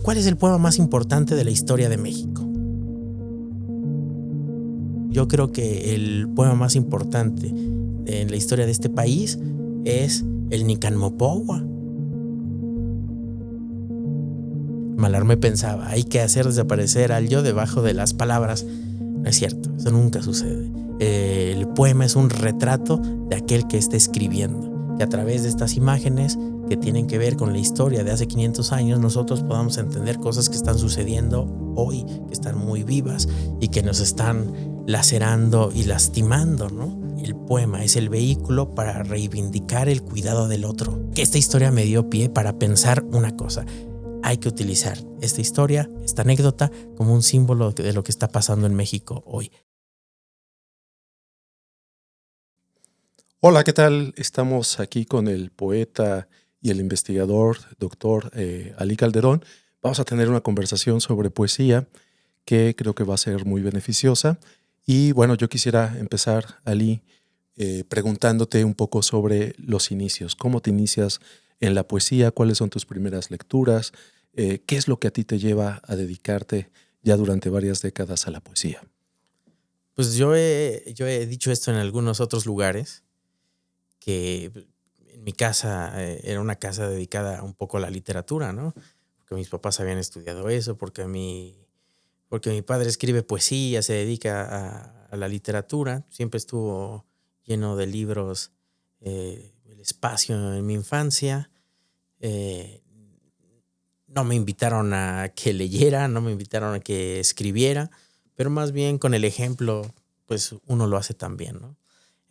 ¿cuál es el poema más importante de la historia de México? Yo creo que el poema más importante en la historia de este país es el Nican Mopohua. Malarmé pensaba, hay que hacer desaparecer al yo debajo de las palabras. No es cierto, eso nunca sucede. El poema es un retrato de aquel que está escribiendo, que a través de estas imágenes que tienen que ver con la historia de hace 500 años, nosotros podamos entender cosas que están sucediendo hoy, que están muy vivas y que nos están lacerando y lastimando, ¿no? El poema es el vehículo para reivindicar el cuidado del otro. Que esta historia me dio pie para pensar una cosa. Hay que utilizar esta historia, esta anécdota, como un símbolo de lo que está pasando en México hoy. Hola, ¿qué tal? Estamos aquí con el poeta y el investigador, doctor Ali Calderón. Vamos a tener una conversación sobre poesía que creo que va a ser muy beneficiosa. Y bueno, yo quisiera empezar, Ali, preguntándote un poco sobre los inicios. ¿Cómo te inicias en la poesía? ¿Cuáles son tus primeras lecturas? ¿Qué es lo que a ti te lleva a dedicarte ya durante varias décadas a la poesía? Pues yo he dicho esto en algunos otros lugares, que en mi casa era una casa dedicada un poco a la literatura, ¿no? Porque mis papás habían estudiado eso, porque mi padre escribe poesía, se dedica a la literatura, siempre estuvo lleno de libros el espacio en mi infancia. No me invitaron a que leyera, no me invitaron a que escribiera, pero más bien con el ejemplo, pues uno lo hace también, ¿no?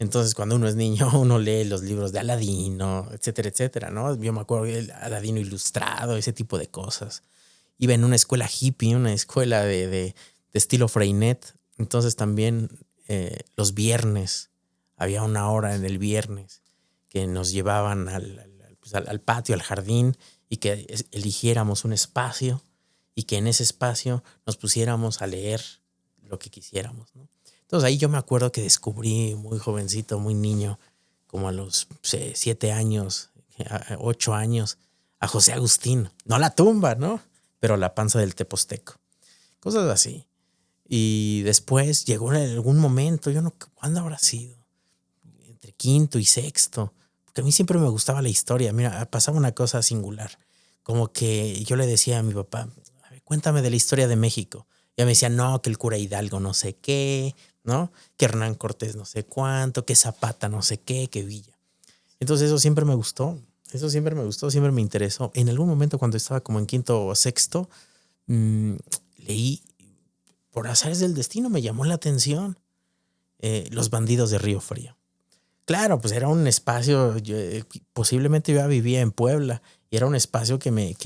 Entonces, cuando uno es niño, uno lee los libros de Aladino, etcétera, etcétera, ¿no? Yo me acuerdo del Aladino ilustrado, ese tipo de cosas. Iba en una escuela hippie, una escuela de estilo Freinet. Entonces también los viernes, había una hora en el viernes que nos llevaban al patio, al jardín, y que eligiéramos un espacio y que en ese espacio nos pusiéramos a leer lo que quisiéramos, ¿no? Entonces ahí yo me acuerdo que descubrí muy jovencito, muy niño, como a los 7 años, 8 años, a José Agustín. No la tumba, ¿no? Pero la panza del Teposteco. Cosas así. Y después llegó en algún momento, ¿cuándo habrá sido? Entre quinto y sexto. Porque a mí siempre me gustaba la historia. Mira, pasaba una cosa singular. Como que yo le decía a mi papá, a ver, cuéntame de la historia de México. Y me decía, no, que el cura Hidalgo no sé qué, ¿no? Que Hernán Cortés no sé cuánto, que Zapata no sé qué, que Villa. Entonces eso siempre me gustó. Eso siempre me gustó, siempre me interesó. En algún momento cuando estaba como en quinto o sexto, leí, por azares del destino, me llamó la atención Los bandidos de Río Frío. Claro, pues era un espacio, posiblemente yo vivía en Puebla y era un espacio que me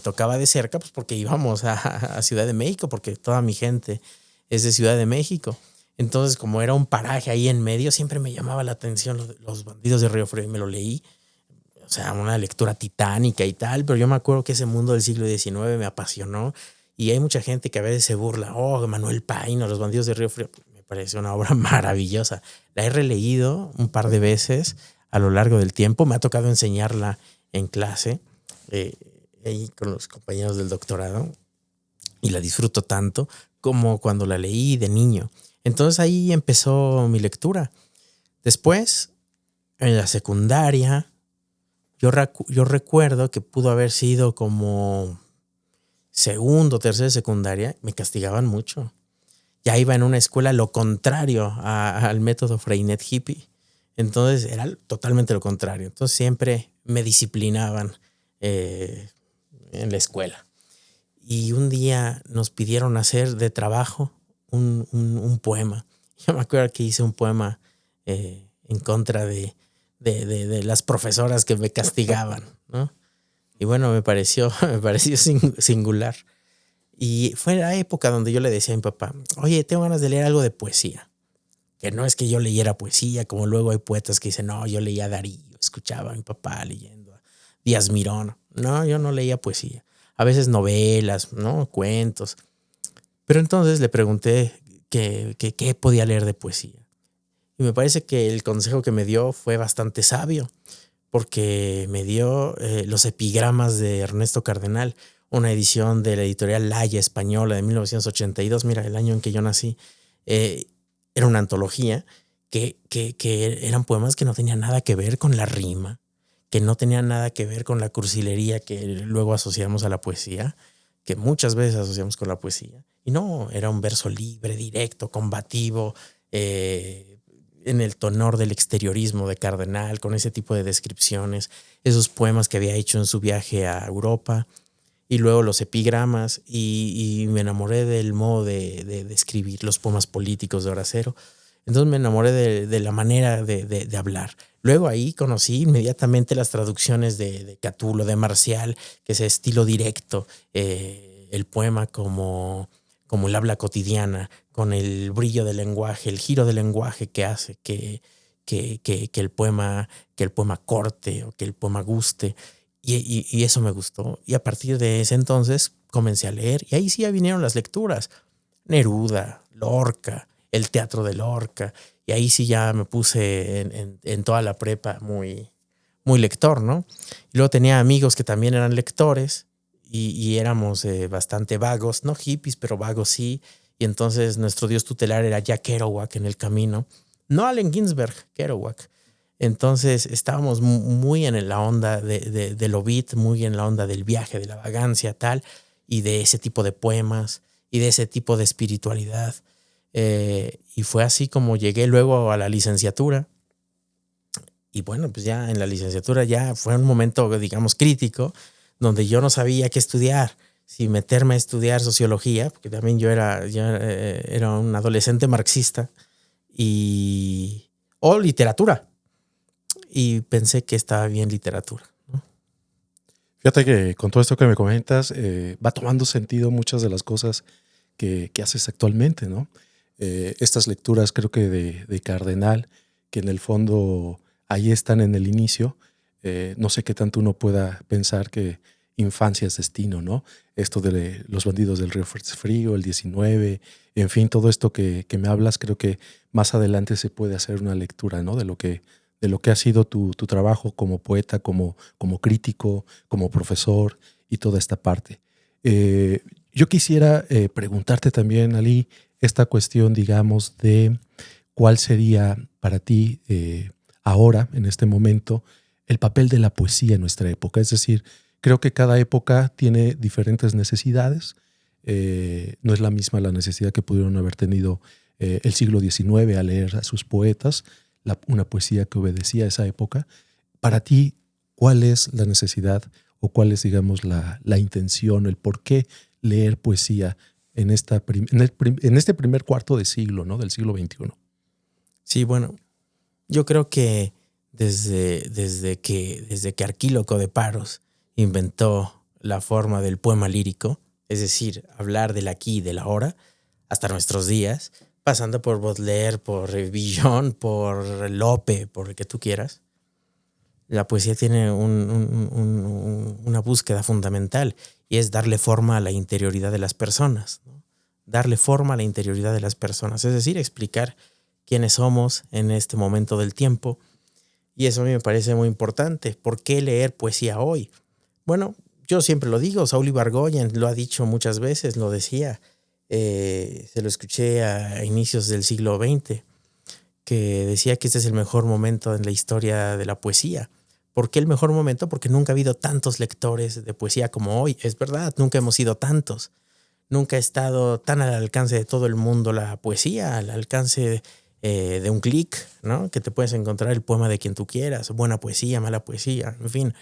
tocaba de cerca, pues porque íbamos a Ciudad de México, porque toda mi gente es de Ciudad de México. Entonces, como era un paraje ahí en medio, siempre me llamaba la atención los bandidos de Río Frío y me lo leí. O sea, una lectura titánica y tal, pero yo me acuerdo que ese mundo del siglo XIX me apasionó y hay mucha gente que a veces se burla, Manuel Paino, Los bandidos de Río Frío. Me parece una obra maravillosa. La he releído un par de veces a lo largo del tiempo. Me ha tocado enseñarla en clase ahí con los compañeros del doctorado y la disfruto tanto como cuando la leí de niño. Entonces ahí empezó mi lectura. Después, en la secundaria, yo recuerdo que pudo haber sido como segundo, tercero de secundaria, me castigaban mucho. Ya iba en una escuela lo contrario al método Freinet hippie. Entonces era totalmente lo contrario. Entonces siempre me disciplinaban en la escuela. Y un día nos pidieron hacer de trabajo un poema. Yo me acuerdo que hice un poema en contra de las profesoras que me castigaban, ¿no? Y bueno, me pareció singular. Y fue la época donde yo le decía a mi papá, oye, tengo ganas de leer algo de poesía. Que no es que yo leyera poesía, como luego hay poetas que dicen, no, yo leía a Darío, escuchaba a mi papá leyendo a Díaz Mirón. No, yo no leía poesía. A veces novelas, ¿no? Cuentos. Pero entonces le pregunté qué podía leer de poesía. Y me parece que el consejo que me dio fue bastante sabio, porque me dio los epigramas de Ernesto Cardenal. una edición de la editorial Laya española de 1982, mira, el año en que yo nací. Era una antología que eran poemas que no tenían nada que ver con la rima, que no tenían nada que ver con la cursilería que luego asociamos a la poesía, que muchas veces asociamos con la poesía. Y no, era un verso libre, directo, combativo, en el tenor del exteriorismo de Cardenal, con ese tipo de descripciones, esos poemas que había hecho en su viaje a Europa, y luego los epigramas, y me enamoré del modo de escribir los poemas políticos de Horacero. Entonces me enamoré de la manera de hablar. Luego ahí conocí inmediatamente las traducciones de Catulo, de Marcial, que es estilo directo, el poema como el habla cotidiana, con el brillo del lenguaje, el giro del lenguaje que hace que el poema corte o que el poema guste. Y eso me gustó. Y a partir de ese entonces comencé a leer. Y ahí sí ya vinieron las lecturas. Neruda, Lorca, el teatro de Lorca. Y ahí sí ya me puse en toda la prepa muy, muy lector, ¿no? Y luego tenía amigos que también eran lectores y éramos bastante vagos, no hippies, pero vagos sí. Y entonces nuestro dios tutelar era Jack Kerouac en el camino. No Allen Ginsberg, Kerouac. Entonces estábamos muy en la onda de lo beat, muy en la onda del viaje, de la vagancia, tal, y de ese tipo de poemas y de ese tipo de espiritualidad. Y fue así como llegué luego a la licenciatura. Y bueno, pues ya en la licenciatura ya fue un momento, digamos, crítico, donde yo no sabía qué estudiar. Si meterme a estudiar sociología, porque también yo era un adolescente marxista, o literatura. Y pensé que estaba bien literatura, ¿no? Fíjate que con todo esto que me comentas, va tomando sentido muchas de las cosas que haces actualmente, ¿no? Estas lecturas creo que de Cardenal, que en el fondo ahí están en el inicio, no sé qué tanto uno pueda pensar que infancia es destino, ¿no? Esto de los bandidos del Río Frío, el 19, en fin, todo esto que me hablas, creo que más adelante se puede hacer una lectura, ¿no? De lo que ha sido tu trabajo como poeta, como crítico, como profesor y toda esta parte. Yo quisiera preguntarte también, Ali, esta cuestión, digamos, de cuál sería para ti ahora, en este momento, el papel de la poesía en nuestra época. Es decir, creo que cada época tiene diferentes necesidades. No es la misma la necesidad que pudieron haber tenido el siglo XIX a leer a sus poetas, una poesía que obedecía a esa época. Para ti, ¿cuál es la necesidad o cuál es, digamos, la intención, el por qué leer poesía en este primer cuarto de siglo, ¿no? Del siglo XXI? Sí, bueno, yo creo que desde que Arquíloco de Paros inventó la forma del poema lírico, es decir, hablar del aquí y del ahora, hasta nuestros días, pasando por Baudelaire, por Villon, por Lope, por el que tú quieras, la poesía tiene una búsqueda fundamental y es darle forma a la interioridad de las personas, ¿no? Darle forma a la interioridad de las personas, es decir, explicar quiénes somos en este momento del tiempo. Y eso a mí me parece muy importante. ¿Por qué leer poesía hoy? Bueno, yo siempre lo digo, Saúl Ibargüen lo ha dicho muchas veces, lo decía, se lo escuché a inicios del siglo XX, que decía que este es el mejor momento en la historia de la poesía. ¿Por qué el mejor momento? Porque nunca ha habido tantos lectores de poesía como hoy. Es verdad, nunca hemos sido tantos. Nunca ha estado tan al alcance de todo el mundo la poesía, al alcance de un clic, ¿no? Que te puedes encontrar el poema de quien tú quieras, buena poesía, mala poesía, en fin.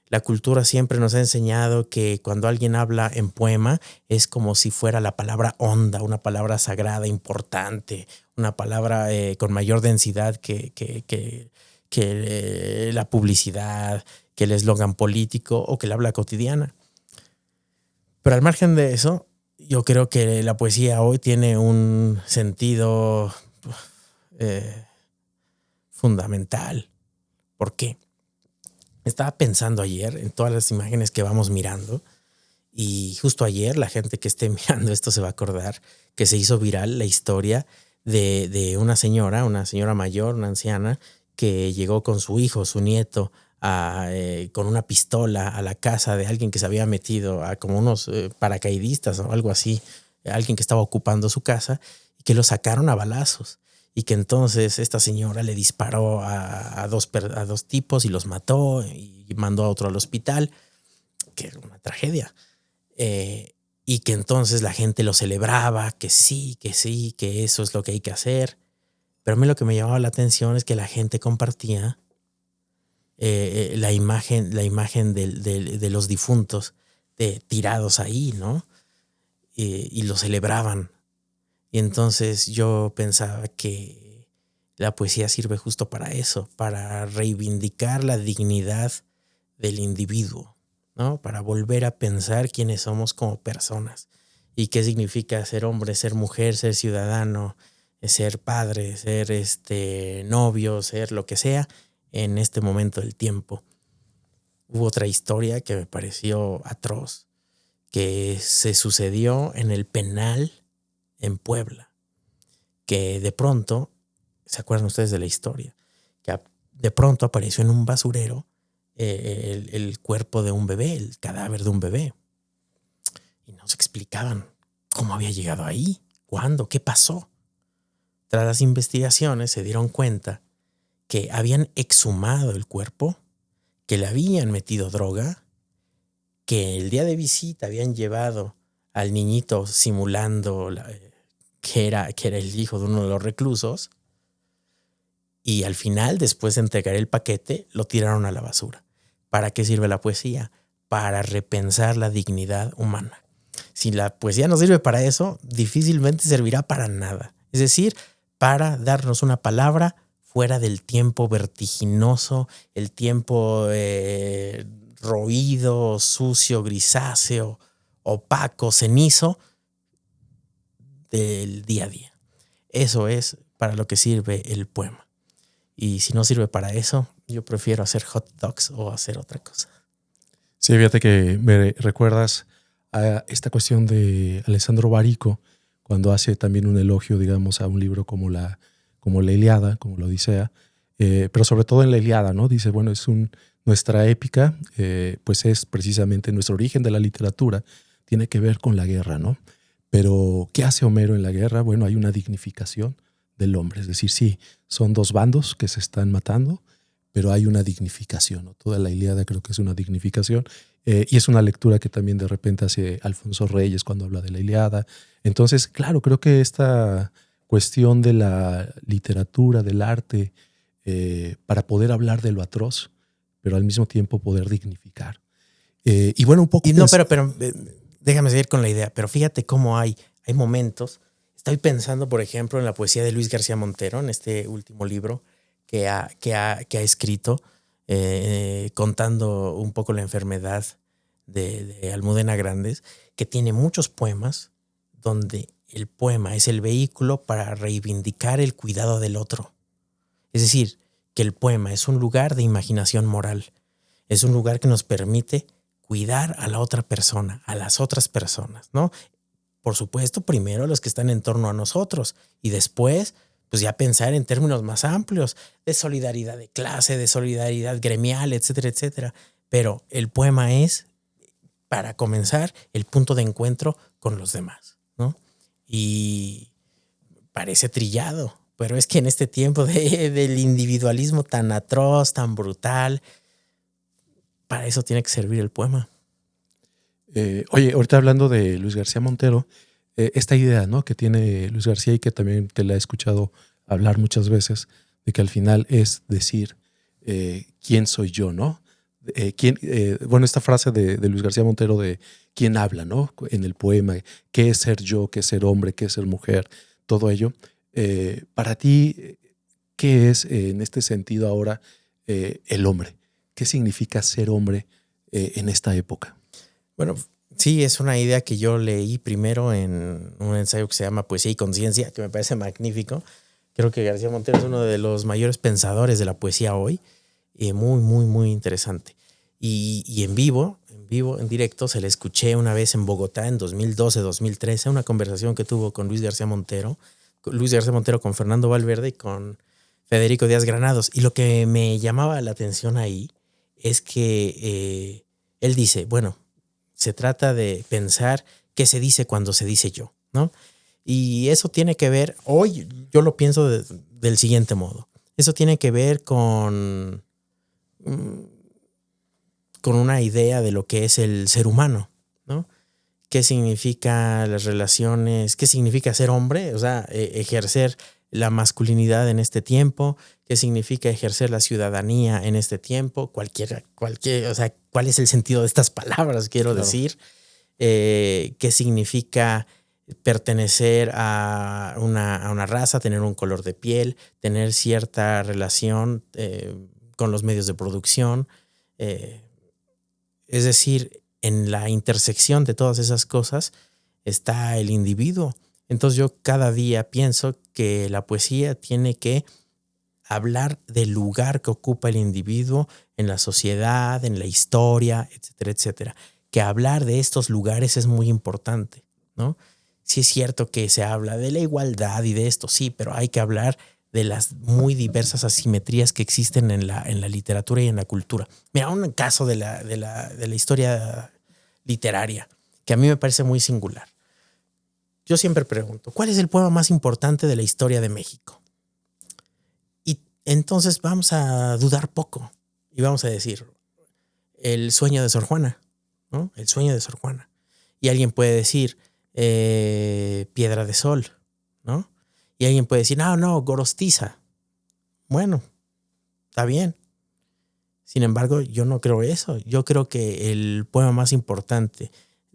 La cultura siempre nos ha enseñado que cuando alguien habla en poema es como si fuera la palabra honda, una palabra sagrada, importante, una palabra con mayor densidad que la publicidad, que el eslogan político o que el habla cotidiana. Pero al margen de eso, yo creo que la poesía hoy tiene un sentido fundamental. ¿Por qué? Estaba pensando ayer en todas las imágenes que vamos mirando y justo ayer la gente que esté mirando esto se va a acordar que se hizo viral la historia de una señora mayor, una anciana, que llegó con su hijo, su nieto, con una pistola a la casa de alguien que se había metido, a como unos paracaidistas o algo así, alguien que estaba ocupando su casa, y que lo sacaron a balazos. Y que entonces esta señora le disparó a dos tipos y los mató y mandó a otro al hospital, que era una tragedia. Y que entonces la gente lo celebraba, que sí, que eso es lo que hay que hacer. Pero a mí lo que me llamaba la atención es que la gente compartía la imagen de los difuntos tirados ahí, ¿no? Y lo celebraban. Y entonces yo pensaba que la poesía sirve justo para eso, para reivindicar la dignidad del individuo, ¿no? Para volver a pensar quiénes somos como personas y qué significa ser hombre, ser mujer, ser ciudadano, ser padre, ser novio, ser lo que sea en este momento del tiempo. Hubo otra historia que me pareció atroz, que se sucedió en el penal en Puebla, que de pronto, ¿se acuerdan ustedes de la historia? Que de pronto apareció en un basurero el cuerpo de un bebé, el cadáver de un bebé. Y no se explicaban cómo había llegado ahí, cuándo, qué pasó. Tras las investigaciones se dieron cuenta que habían exhumado el cuerpo, que le habían metido droga, que el día de visita habían llevado al niñito simulando que era el hijo de uno de los reclusos, y al final, después de entregar el paquete, lo tiraron a la basura. ¿Para qué sirve la poesía? Para repensar la dignidad humana. Si la poesía no sirve para eso, difícilmente servirá para nada. Es decir, para darnos una palabra fuera del tiempo vertiginoso, el tiempo roído, sucio, grisáceo, opaco, cenizo del día a día. Eso es para lo que sirve el poema. Y si no sirve para eso, yo prefiero hacer hot dogs o hacer otra cosa. Sí, fíjate que me recuerdas a esta cuestión de Alessandro Barico, cuando hace también un elogio, digamos, a un libro como la Ilíada, como la Odisea, pero sobre todo en la Ilíada, ¿no? Dice, bueno, nuestra épica, pues es precisamente nuestro origen de la literatura, tiene que ver con la guerra, ¿no? Pero, ¿qué hace Homero en la guerra? Bueno, hay una dignificación del hombre, es decir, sí, son dos bandos que se están matando, pero hay una dignificación, ¿no? Toda la Ilíada creo que es una dignificación, y es una lectura que también de repente hace Alfonso Reyes cuando habla de la Ilíada. Entonces, claro, creo que esta cuestión de la literatura, del arte, para poder hablar de lo atroz, pero al mismo tiempo poder dignificar. Y bueno, un poco... Y no, pero déjame seguir con la idea, pero fíjate cómo hay momentos. Estoy pensando, por ejemplo, en la poesía de Luis García Montero, en este último libro que ha escrito, contando un poco la enfermedad de Almudena Grandes, que tiene muchos poemas donde el poema es el vehículo para reivindicar el cuidado del otro. Es decir, que el poema es un lugar de imaginación moral. Es un lugar que nos permite cuidar a la otra persona, a las otras personas, ¿no? Por supuesto, primero los que están en torno a nosotros y después, pues ya pensar en términos más amplios de solidaridad de clase, de solidaridad gremial, etcétera, etcétera. Pero el poema es, para comenzar, el punto de encuentro con los demás, ¿no? Y parece trillado, pero es que en este tiempo del individualismo tan atroz, tan brutal, para eso tiene que servir el poema. Oye, ahorita hablando de Luis García Montero, esta idea, ¿no?, que tiene Luis García y que también te la he escuchado hablar muchas veces, de que al final es decir, ¿quién soy yo, no? Bueno, esta frase de Luis García Montero de quién habla, ¿no?, en el poema, qué es ser yo, qué es ser hombre, qué es ser mujer, todo ello. Para ti, ¿qué es en este sentido ahora el hombre? ¿Qué significa ser hombre en esta época? Bueno, sí, es una idea que yo leí primero en un ensayo que se llama Poesía y Conciencia, que me parece magnífico. Creo que García Montero es uno de los mayores pensadores de la poesía hoy. Muy, muy, muy interesante. Y en vivo, en directo, se le escuché una vez en Bogotá en 2012, 2013, una conversación que tuvo con Luis García Montero con Fernando Valverde y con Federico Díaz Granados. Y lo que me llamaba la atención ahí es que él dice, bueno, se trata de pensar qué se dice cuando se dice yo, ¿no? Y eso tiene que ver, hoy yo lo pienso del siguiente modo. Eso tiene que ver con una idea de lo que es el ser humano, ¿no? ¿Qué significa las relaciones? ¿Qué significa ser hombre? O sea, ejercer la masculinidad en este tiempo. ¿Qué significa ejercer la ciudadanía en este tiempo? Cualquier, o sea, ¿cuál es el sentido de estas palabras? Quiero decir, ¿qué significa pertenecer a una raza, tener un color de piel, tener cierta relación con los medios de producción? Es decir, en la intersección de todas esas cosas está el individuo. Entonces yo cada día pienso que la poesía tiene que hablar del lugar que ocupa el individuo en la sociedad, en la historia, etcétera, etcétera. Que hablar de estos lugares es muy importante, ¿no? Sí es cierto que se habla de la igualdad y de esto, sí, pero hay que hablar de las muy diversas asimetrías que existen en la literatura y en la cultura. Mira, un caso de la historia literaria que a mí me parece muy singular. Yo siempre pregunto, ¿cuál es el poema más importante de la historia de México? Y entonces vamos a dudar poco y vamos a decir, El sueño de Sor Juana, ¿no? El sueño de Sor Juana. Y alguien puede decir, Piedra de Sol, ¿no? Y alguien puede decir, no, Gorostiza. Bueno, está bien. Sin embargo, yo no creo eso. Yo creo que el poema más importante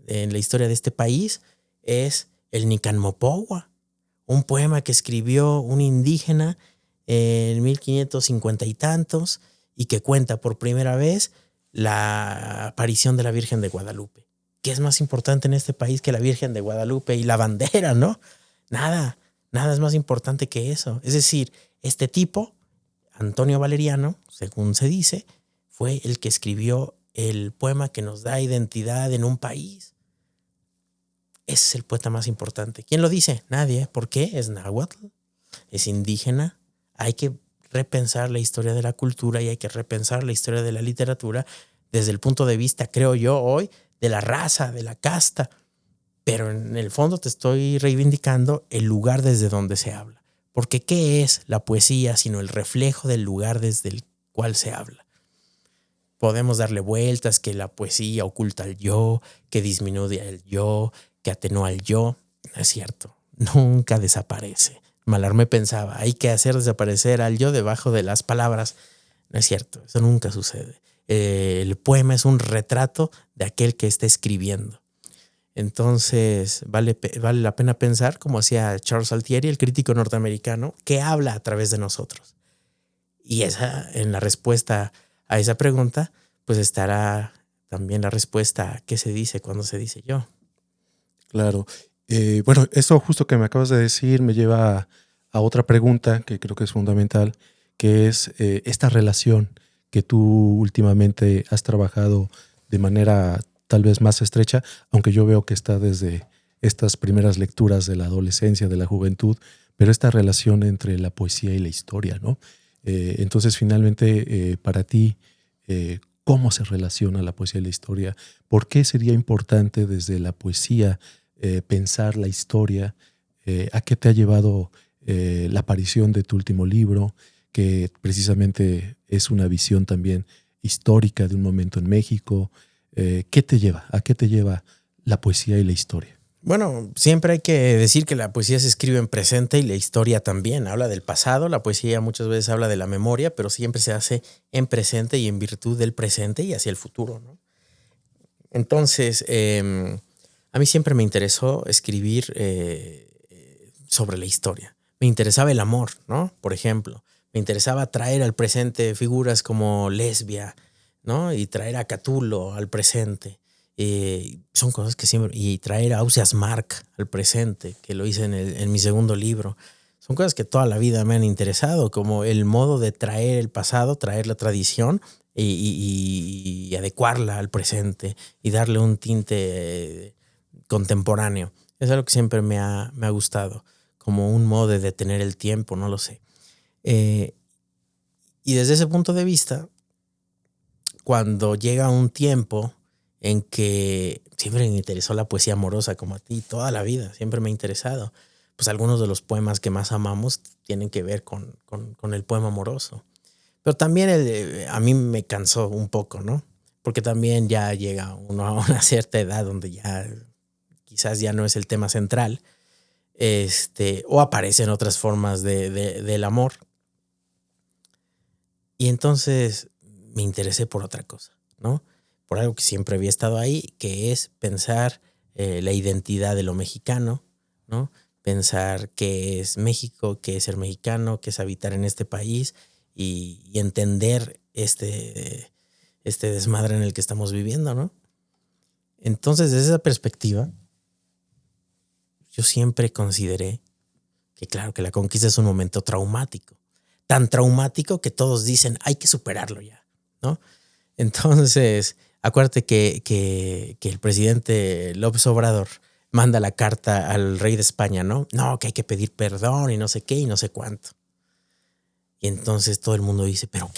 en la historia de este país es el Nicanmopogua, un poema que escribió un indígena en 1550 y tantos y que cuenta por primera vez la aparición de la Virgen de Guadalupe. ¿Qué es más importante en este país que la Virgen de Guadalupe y la bandera, no? Nada es más importante que eso. Es decir, este tipo, Antonio Valeriano, según se dice, fue el que escribió el poema que nos da identidad en un país. Ese es el poeta más importante. ¿Quién lo dice? Nadie. ¿Por qué? Es náhuatl, es indígena. Hay que repensar la historia de la cultura y hay que repensar la historia de la literatura desde el punto de vista, creo yo, hoy, de la raza, de la casta. Pero en el fondo te estoy reivindicando el lugar desde donde se habla. Porque ¿qué es la poesía sino el reflejo del lugar desde el cual se habla? Podemos darle vueltas, que la poesía oculta el yo, que disminuye el yo, que atenúa el yo. No es cierto, nunca desaparece. Mallarmé pensaba, hay que hacer desaparecer al yo debajo de las palabras. No es cierto, eso nunca sucede. El poema es un retrato de aquel que está escribiendo. Entonces vale la pena pensar, como hacía Charles Altieri, el crítico norteamericano, que habla a través de nosotros. Y en la respuesta a esa pregunta, pues estará también la respuesta a qué se dice cuando se dice yo. Claro. Bueno, eso justo que me acabas de decir me lleva a otra pregunta que creo que es fundamental, que es esta relación que tú últimamente has trabajado de manera tal vez más estrecha, aunque yo veo que está desde estas primeras lecturas de la adolescencia, de la juventud, pero esta relación entre la poesía y la historia, ¿no? Entonces, finalmente, para ti, ¿cómo se relaciona la poesía y la historia? ¿Por qué sería importante desde la poesía pensar la historia? ¿A qué te ha llevado la aparición de tu último libro, que precisamente es una visión también histórica de un momento en México? ¿Qué te lleva? ¿A qué te lleva la poesía y la historia? Bueno, siempre hay que decir que la poesía se escribe en presente y la historia también. Habla del pasado, la poesía muchas veces habla de la memoria, pero siempre se hace en presente y en virtud del presente y hacia el futuro, ¿no? Entonces, a mí siempre me interesó escribir sobre la historia. Me interesaba el amor, ¿no? Por ejemplo, me interesaba traer al presente figuras como Lesbia, ¿no? Y traer a Catulo al presente. Son cosas que siempre... Y traer a Ausias Marc al presente, que lo hice en mi segundo libro. Son cosas que toda la vida me han interesado, como el modo de traer el pasado, traer la tradición y adecuarla al presente y darle un tinte contemporáneo. Es algo que siempre me ha gustado, como un modo de detener el tiempo, no lo sé. Y desde ese punto de vista, cuando llega un tiempo en que siempre me interesó la poesía amorosa como a ti, toda la vida, siempre me ha interesado. Pues algunos de los poemas que más amamos tienen que ver con el poema amoroso. Pero también a mí me cansó un poco, ¿no? Porque también ya llega uno a una cierta edad donde ya quizás ya no es el tema central, o aparecen otras formas del amor. Y entonces me interesé por otra cosa, ¿no? Por algo que siempre había estado ahí, que es pensar la identidad de lo mexicano, ¿no? Pensar qué es México, qué es ser mexicano, qué es habitar en este país y entender este desmadre en el que estamos viviendo, ¿no? Entonces, desde esa perspectiva, yo siempre consideré que claro, que la conquista es un momento traumático. Tan traumático que todos dicen, hay que superarlo ya, ¿no? Entonces, acuérdate que el presidente López Obrador manda la carta al rey de España, ¿no? No, que hay que pedir perdón y no sé qué y no sé cuánto. Y entonces todo el mundo dice, ¿pero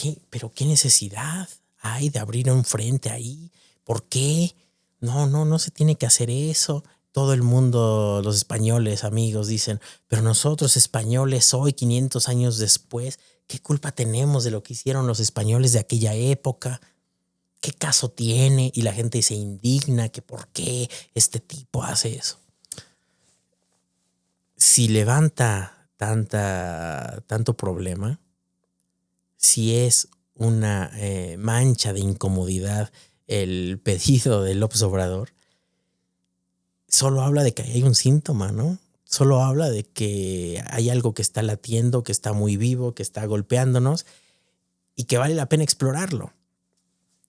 qué necesidad hay de abrir un frente ahí? ¿Por qué? No se tiene que hacer eso. Todo el mundo, los españoles, amigos, dicen, pero nosotros españoles hoy, 500 años después, ¿qué culpa tenemos de lo que hicieron los españoles de aquella época? ¿Qué caso tiene? Y la gente se indigna que por qué este tipo hace eso. Si levanta tanto problema, si es una mancha de incomodidad el pedido de López Obrador, solo habla de que hay un síntoma, ¿no? Solo habla de que hay algo que está latiendo, que está muy vivo, que está golpeándonos y que vale la pena explorarlo.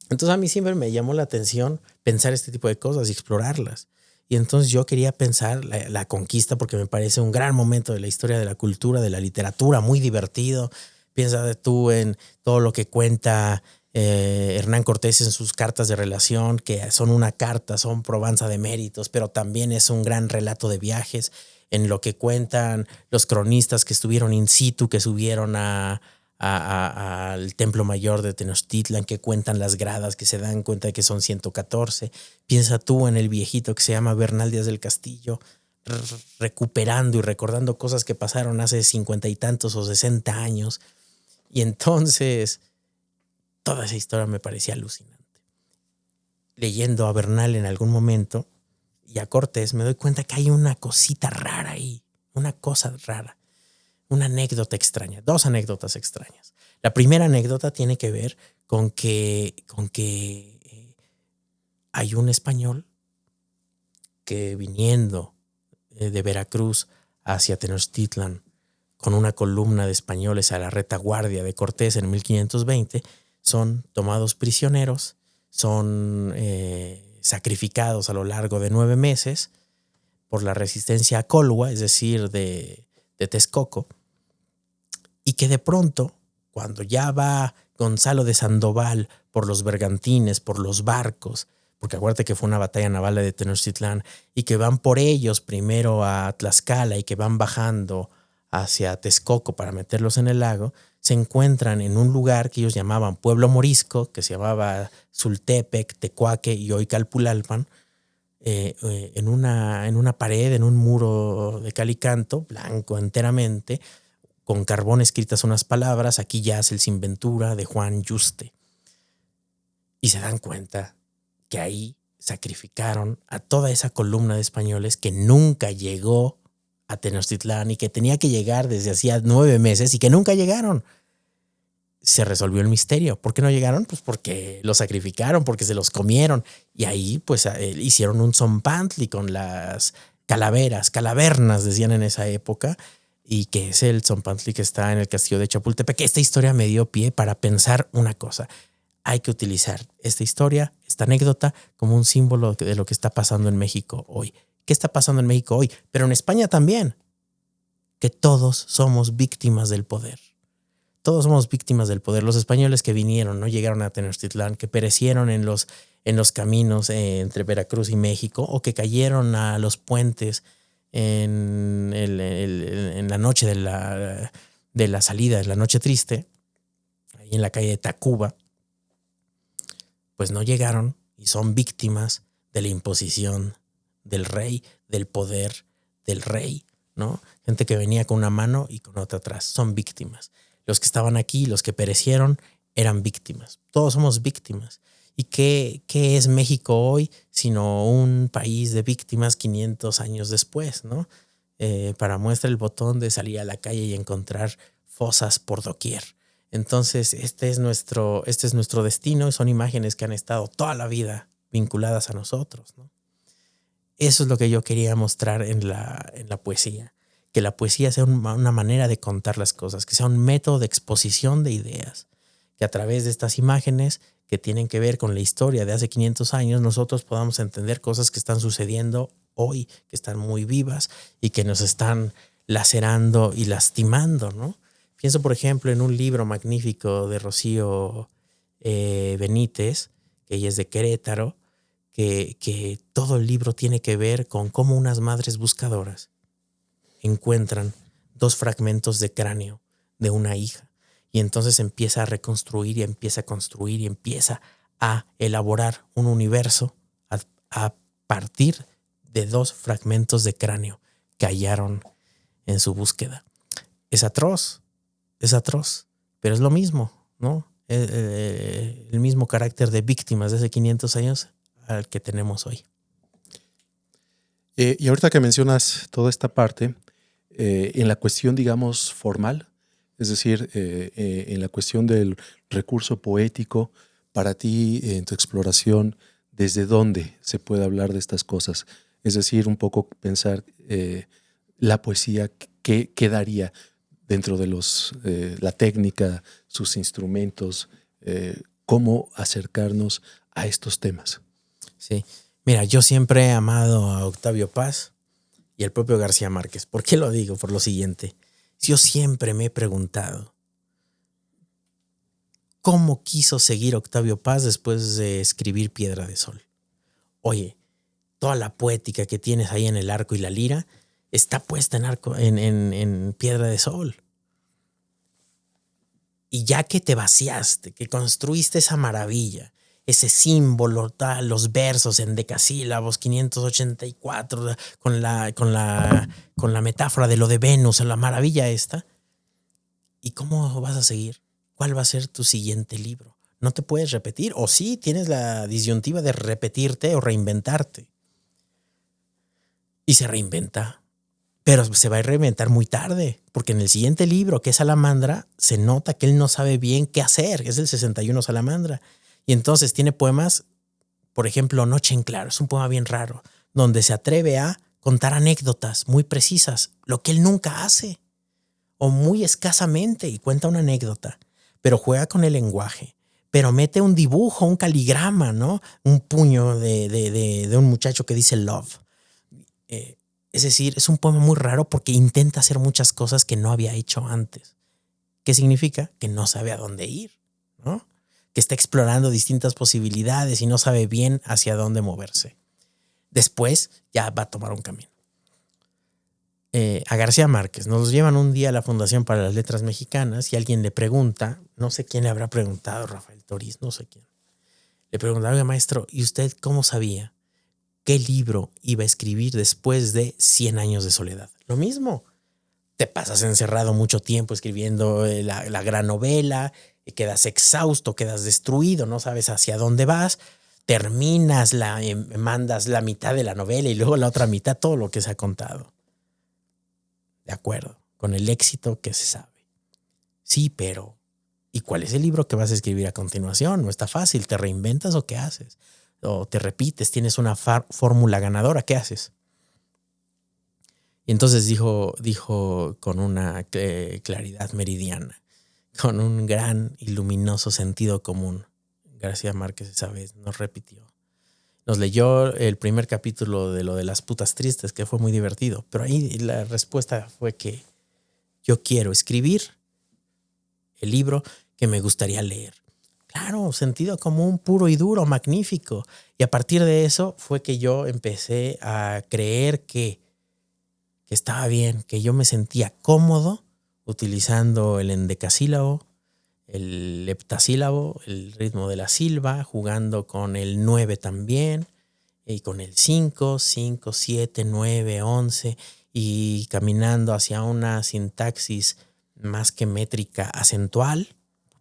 Entonces a mí siempre me llamó la atención pensar este tipo de cosas y explorarlas. Y entonces yo quería pensar la conquista porque me parece un gran momento de la historia de la cultura, de la literatura, muy divertido. Piensa tú en todo lo que cuenta Hernán Cortés en sus cartas de relación, que son una carta, son probanza de méritos, pero también es un gran relato de viajes, en lo que cuentan los cronistas que estuvieron in situ, que subieron al Templo Mayor de Tenochtitlan, que cuentan las gradas, que se dan cuenta de que son 114. Piensa tú en el viejito que se llama Bernal Díaz del Castillo, recuperando y recordando cosas que pasaron hace 50 y tantos o 60 años. Y entonces toda esa historia me parecía alucinante. Leyendo a Bernal en algún momento y a Cortés me doy cuenta que hay una cosita rara ahí, una cosa rara, una anécdota extraña, dos anécdotas extrañas. La primera anécdota tiene que ver con que hay un español que viniendo de Veracruz hacia Tenochtitlan con una columna de españoles a la retaguardia de Cortés en 1520, son tomados prisioneros, son sacrificados a lo largo de 9 meses por la resistencia a Colhua, es decir, de Texcoco, y que de pronto, cuando ya va Gonzalo de Sandoval por los bergantines, por los barcos, porque acuérdate que fue una batalla naval de Tenochtitlán, y que van por ellos primero a Tlaxcala y que van bajando hacia Texcoco para meterlos en el lago, se encuentran en un lugar que ellos llamaban Pueblo Morisco, que se llamaba Sultepec, Tecuaque y hoy Calpulalpan, en una pared, en un muro de cal y canto, blanco enteramente, con carbón escritas unas palabras: aquí yace el Sinventura de Juan Yuste. Y se dan cuenta que ahí sacrificaron a toda esa columna de españoles que nunca llegó a Tenochtitlán y que tenía que llegar desde hacía 9 meses y que nunca llegaron. Se resolvió el misterio. ¿Por qué no llegaron? Pues porque los sacrificaron, porque se los comieron. Y ahí pues hicieron un zompantli con las calavernas decían en esa época, y que es el zompantli que está en el castillo de Chapultepec. Esta historia me dio pie para pensar una cosa: hay que utilizar esta historia, esta anécdota, como un símbolo de lo que está pasando en México hoy. ¿Qué está pasando en México hoy? Pero en España también. Que todos somos víctimas del poder. Todos somos víctimas del poder. Los españoles que vinieron, no llegaron a Tenochtitlán, que perecieron en los caminos entre Veracruz y México, o que cayeron a los puentes en la noche de la salida, en la noche triste, ahí en la calle de Tacuba. pues no llegaron y son víctimas de la imposición del rey, del poder del rey, ¿no? Gente que venía con una mano y con otra atrás, son víctimas. Los que estaban aquí, los que perecieron, eran víctimas. Todos somos víctimas. ¿Y qué es México hoy sino un país de víctimas 500 años después, ¿no? Para muestra el botón de salir a la calle y encontrar fosas por doquier. Entonces, este es nuestro destino y son imágenes que han estado toda la vida vinculadas a nosotros, ¿no? Eso es lo que yo quería mostrar en la poesía. Que la poesía sea una manera de contar las cosas, que sea un método de exposición de ideas, que a través de estas imágenes que tienen que ver con la historia de hace 500 años, nosotros podamos entender cosas que están sucediendo hoy, que están muy vivas y que nos están lacerando y lastimando, ¿no? Pienso, por ejemplo, en un libro magnífico de Rocío Benítez, que ella es de Querétaro, que todo el libro tiene que ver con cómo unas madres buscadoras encuentran 2 fragmentos de cráneo de una hija. Y entonces empieza a reconstruir y empieza a construir y empieza a elaborar un universo a partir de 2 fragmentos de cráneo que hallaron en su búsqueda. Es atroz, pero es lo mismo, ¿no? El mismo carácter de víctimas de hace 500 años al que tenemos hoy. Y ahorita que mencionas toda esta parte, en la cuestión, digamos, formal, es decir, en la cuestión del recurso poético, para ti, en tu exploración, ¿desde dónde se puede hablar de estas cosas? Es decir, un poco pensar la poesía, ¿qué daría dentro de la técnica, sus instrumentos, cómo acercarnos a estos temas? Sí, mira, yo siempre he amado a Octavio Paz y al propio García Márquez. ¿Por qué lo digo? Por lo siguiente. Yo siempre me he preguntado cómo quiso seguir Octavio Paz después de escribir Piedra de Sol. Oye, toda la poética que tienes ahí en el arco y la lira está puesta en Piedra de Sol. Y ya que te vaciaste, que construiste esa maravilla, ese símbolo, los versos en decasílabos, 584, con la metáfora de lo de Venus, en la maravilla esta. ¿Y cómo vas a seguir? ¿Cuál va a ser tu siguiente libro? No te puedes repetir, o sí tienes la disyuntiva de repetirte o reinventarte. Y se reinventa, pero se va a reinventar muy tarde, porque en el siguiente libro, que es Salamandra, se nota que él no sabe bien qué hacer, es el 61 Salamandra. Y entonces tiene poemas, por ejemplo, Noche en Claro, es un poema bien raro, donde se atreve a contar anécdotas muy precisas, lo que él nunca hace, o muy escasamente, y cuenta una anécdota, pero juega con el lenguaje, pero mete un dibujo, un caligrama, ¿no? Un puño de un muchacho que dice love. Es decir, es un poema muy raro porque intenta hacer muchas cosas que no había hecho antes. ¿Qué significa? Que no sabe a dónde ir, ¿no? Que está explorando distintas posibilidades y no sabe bien hacia dónde moverse. Después ya va a tomar un camino. A García Márquez nos llevan un día a la Fundación para las Letras Mexicanas y alguien le pregunta, no sé quién le habrá preguntado, Rafael Toriz, no sé quién. Le pregunta, oiga, maestro, ¿y usted cómo sabía qué libro iba a escribir después de 100 años de soledad? Lo mismo. Te pasas encerrado mucho tiempo escribiendo la gran novela, quedas exhausto, quedas destruido, no sabes hacia dónde vas, terminas, mandas la mitad de la novela y luego la otra mitad, todo lo que se ha contado. De acuerdo, con el éxito que se sabe. Sí, pero ¿y cuál es el libro que vas a escribir a continuación? No está fácil, ¿te reinventas o qué haces? O te repites, tienes una fórmula ganadora, ¿qué haces? Y entonces dijo con una claridad meridiana, con un gran y luminoso sentido común. García Márquez esa vez nos repitió. Nos leyó el primer capítulo de lo de las putas tristes, que fue muy divertido. Pero ahí la respuesta fue que yo quiero escribir el libro que me gustaría leer. Claro, sentido común puro y duro, magnífico. Y a partir de eso fue que yo empecé a creer que estaba bien, que yo me sentía cómodo utilizando el endecasílabo, el heptasílabo, el ritmo de la silva, jugando con el 9 también, y con el 5, 5, 7, 9, 11, y caminando hacia una sintaxis más que métrica acentual.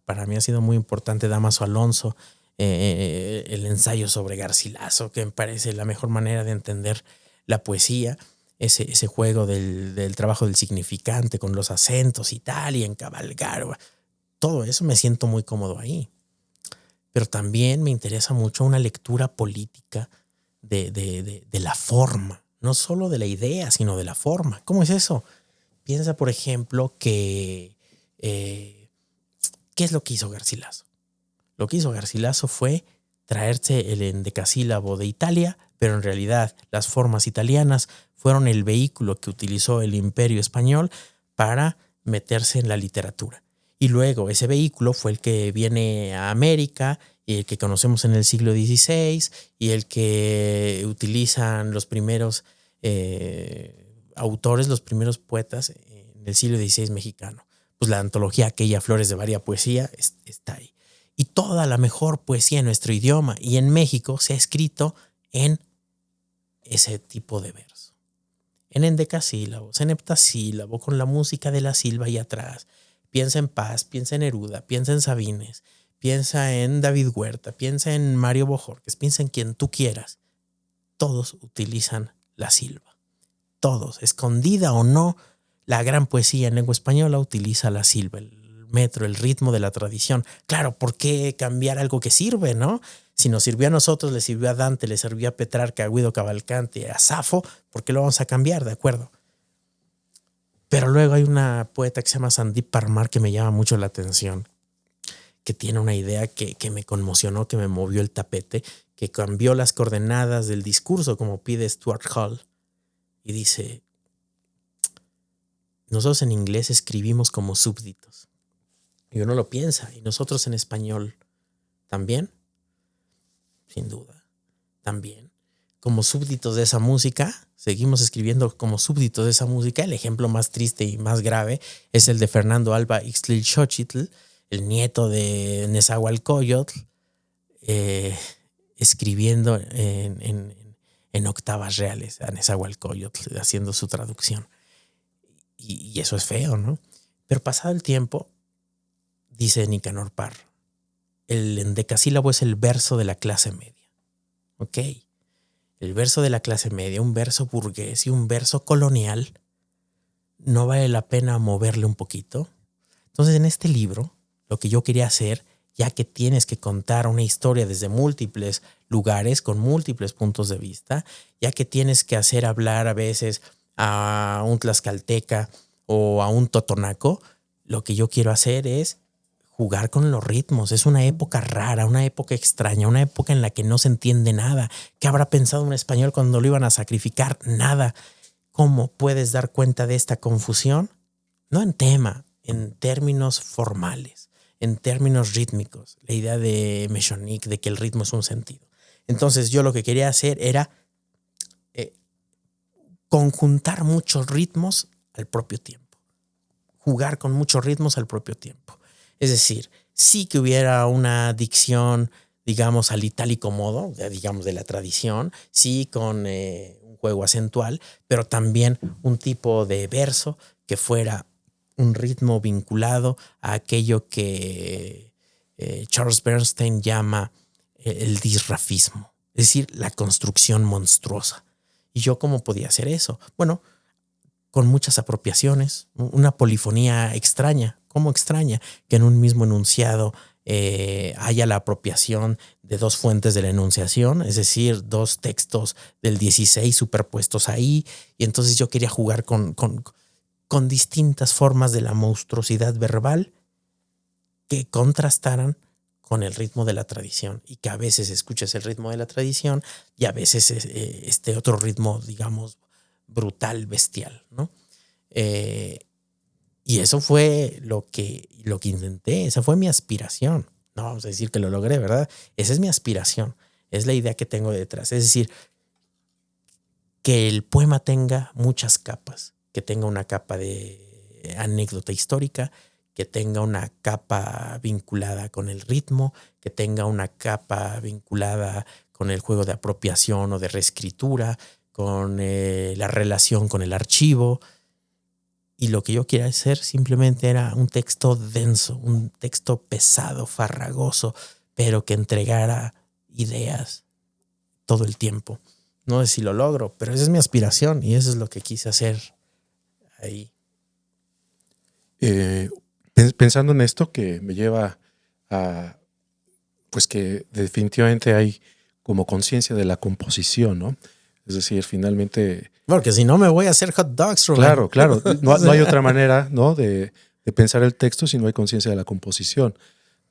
Para mí ha sido muy importante Dámaso Alonso, el ensayo sobre Garcilaso, que me parece la mejor manera de entender la poesía. Ese juego del trabajo del significante con los acentos y tal, y encabalgar. Todo eso me siento muy cómodo ahí. Pero también me interesa mucho una lectura política de la forma, no solo de la idea, sino de la forma. ¿Cómo es eso? Piensa, por ejemplo, que ¿qué es lo que hizo Garcilaso? Lo que hizo Garcilaso fue traerse el endecasílabo de Italia, pero en realidad las formas italianas fueron el vehículo que utilizó el Imperio Español para meterse en la literatura. Y luego ese vehículo fue el que viene a América y el que conocemos en el siglo XVI y el que utilizan los primeros autores, los primeros poetas en el siglo XVI mexicano. Pues la antología aquella Flores de Varia Poesía está ahí. Y toda la mejor poesía en nuestro idioma y en México se ha escrito en ese tipo de verso. En endecasílabos, en heptasílabo, con la música de la silva ahí atrás. Piensa en Paz, piensa en Neruda, piensa en Sabines, piensa en David Huerta, piensa en Mario Bojorquez, piensa en quien tú quieras. Todos utilizan la silva. Todos, escondida o no, la gran poesía en lengua española utiliza la silva, el metro, el ritmo de la tradición. Claro, ¿por qué cambiar algo que sirve, no? Si nos sirvió a nosotros, le sirvió a Dante, le sirvió a Petrarca, a Guido Cavalcanti, a Safo, ¿por qué lo vamos a cambiar? De acuerdo. Pero luego hay una poeta que se llama Sandip Parmar que me llama mucho la atención, que tiene una idea que me conmocionó, que me movió el tapete, que cambió las coordenadas del discurso como pide Stuart Hall. Y dice, nosotros en inglés escribimos como súbditos. Y uno lo piensa, y nosotros en español también, sin duda, también. Como súbditos de esa música, seguimos escribiendo como súbditos de esa música. El ejemplo más triste y más grave es el de Fernando Alba Ixtlilxochitl, el nieto de Nezahualcóyotl, escribiendo en octavas reales a Nezahualcóyotl, haciendo su traducción. Y eso es feo, ¿no? Pero pasado el tiempo, dice Nicanor Parr, el endecasílabo es el verso de la clase media. Ok, el verso de la clase media, un verso burgués y un verso colonial, ¿no vale la pena moverle un poquito? Entonces, en este libro, lo que yo quería hacer, ya que tienes que contar una historia desde múltiples lugares, con múltiples puntos de vista, ya que tienes que hacer hablar a veces a un tlaxcalteca o a un totonaco, lo que yo quiero hacer es jugar con los ritmos. Es una época rara, una época extraña, una época en la que no se entiende nada. ¿Qué habrá pensado un español cuando lo iban a sacrificar? Nada. ¿Cómo puedes dar cuenta de esta confusión? No en tema, en términos formales, en términos rítmicos. La idea de Mechonic de que el ritmo es un sentido. Entonces yo lo que quería hacer era conjuntar muchos ritmos al propio tiempo. Jugar con muchos ritmos al propio tiempo. Es decir, sí que hubiera una dicción, digamos, al itálico modo, digamos, de la tradición, sí con un juego acentual, pero también un tipo de verso que fuera un ritmo vinculado a aquello que Charles Bernstein llama el disrafismo, es decir, la construcción monstruosa. ¿Y yo cómo podía hacer eso? Bueno, con muchas apropiaciones, una polifonía extraña. ¿Cómo extraña? Que en un mismo enunciado haya la apropiación de dos fuentes de la enunciación, es decir, dos textos del 16 superpuestos ahí, y entonces yo quería jugar con distintas formas de la monstruosidad verbal que contrastaran con el ritmo de la tradición, y que a veces escuches el ritmo de la tradición y a veces este otro ritmo, digamos, brutal, bestial, ¿no? Y eso fue lo que intenté, esa fue mi aspiración. No vamos a decir que lo logré, ¿verdad? Esa es mi aspiración, es la idea que tengo detrás. Es decir, que el poema tenga muchas capas, que tenga una capa de anécdota histórica, que tenga una capa vinculada con el ritmo, que tenga una capa vinculada con el juego de apropiación o de reescritura, con la relación con el archivo. Y lo que yo quería hacer simplemente era un texto denso, un texto pesado, farragoso, pero que entregara ideas todo el tiempo. No sé si lo logro, pero esa es mi aspiración y eso es lo que quise hacer ahí. Pensando en esto, que me lleva a, pues que definitivamente hay como conciencia de la composición, ¿no? Es decir, finalmente... Porque si no me voy a hacer hot dogs, Rubén. Claro. No hay otra manera, ¿no? de pensar el texto si no hay conciencia de la composición.